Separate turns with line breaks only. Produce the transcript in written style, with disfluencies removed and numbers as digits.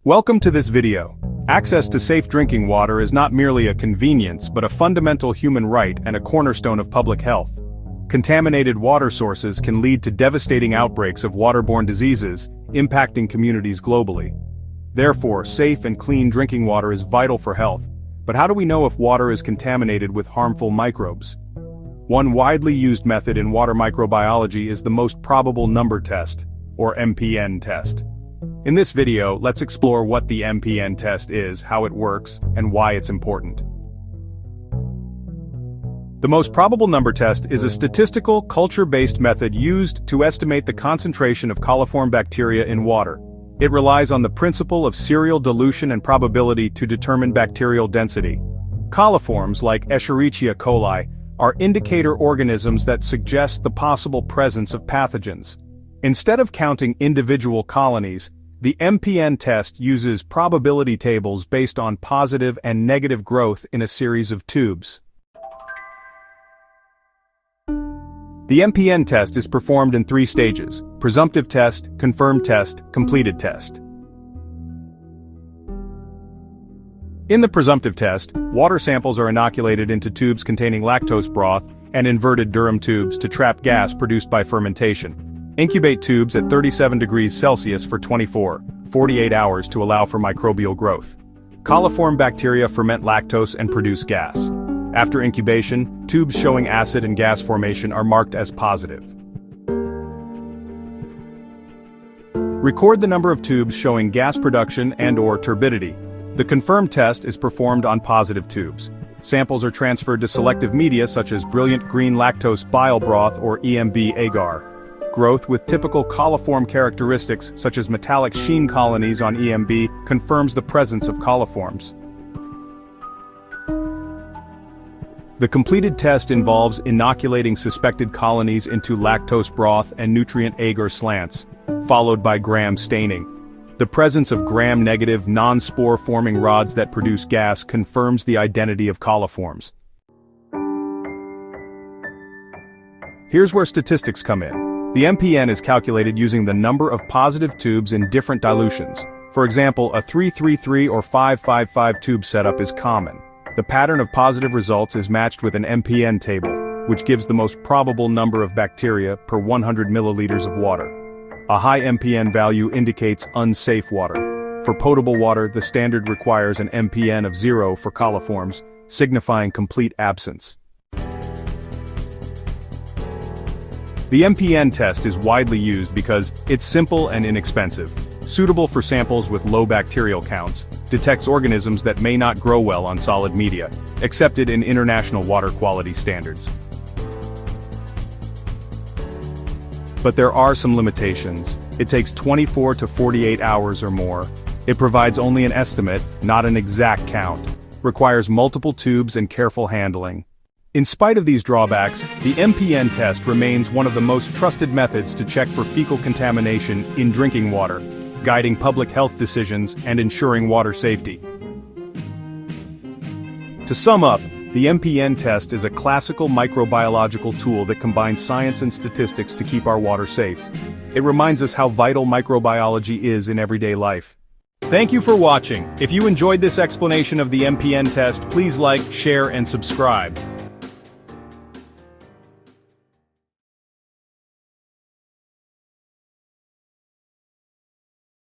Welcome to this video. Access to safe drinking water is not merely a convenience but a fundamental human right and a cornerstone of public health. Contaminated water sources can lead to devastating outbreaks of waterborne diseases, impacting communities globally. Therefore, safe and clean drinking water is vital for health. But how do we know if water is contaminated with harmful microbes? One widely used method in water microbiology is the most probable number test, or MPN test. In this video, let's explore what the MPN test is, how it works, and why it's important. The most probable number test is a statistical, culture-based method used to estimate the concentration of coliform bacteria in water. It relies on the principle of serial dilution and probability to determine bacterial density. Coliforms, like Escherichia coli, are indicator organisms that suggest the possible presence of pathogens. Instead of counting individual colonies, the MPN test uses probability tables based on positive and negative growth in a series of tubes. The MPN test is performed in 3 stages: presumptive test, confirmed test, completed test. In the presumptive test, water samples are inoculated into tubes containing lactose broth and inverted Durham tubes to trap gas produced by fermentation. Incubate tubes at 37 degrees Celsius for 48 hours to allow for microbial growth. Coliform bacteria ferment lactose and produce gas. After incubation, tubes showing acid and gas formation are marked as positive. Record the number of tubes showing gas production and/or turbidity. The confirmed test is performed on positive tubes. Samples are transferred to selective media such as brilliant green lactose bile broth or EMB agar. Growth with typical coliform characteristics such as metallic sheen colonies on EMB confirms the presence of coliforms. The completed test involves inoculating suspected colonies into lactose broth and nutrient agar slants, followed by gram staining. The presence of gram-negative non-spore-forming rods that produce gas confirms the identity of coliforms. Here's where statistics come in. The MPN is calculated using the number of positive tubes in different dilutions. For example, a 333 or 555 tube setup is common. The pattern of positive results is matched with an MPN table, which gives the most probable number of bacteria per 100 milliliters of water. A high MPN value indicates unsafe water. For potable water, the standard requires an MPN of 0 for coliforms, signifying complete absence. The MPN test is widely used because it's simple and inexpensive, suitable for samples with low bacterial counts, detects organisms that may not grow well on solid media, accepted in international water quality standards. But there are some limitations. It takes 24 to 48 hours or more. It provides only an estimate, not an exact count. Requires multiple tubes and careful handling. In spite of these drawbacks, the MPN test remains one of the most trusted methods to check for fecal contamination in drinking water, guiding public health decisions and ensuring water safety. To sum up, the MPN test is a classical microbiological tool that combines science and statistics to keep our water safe. It reminds us how vital microbiology is in everyday life. Thank you for watching. If you enjoyed this explanation of the MPN test, please like, share, and subscribe.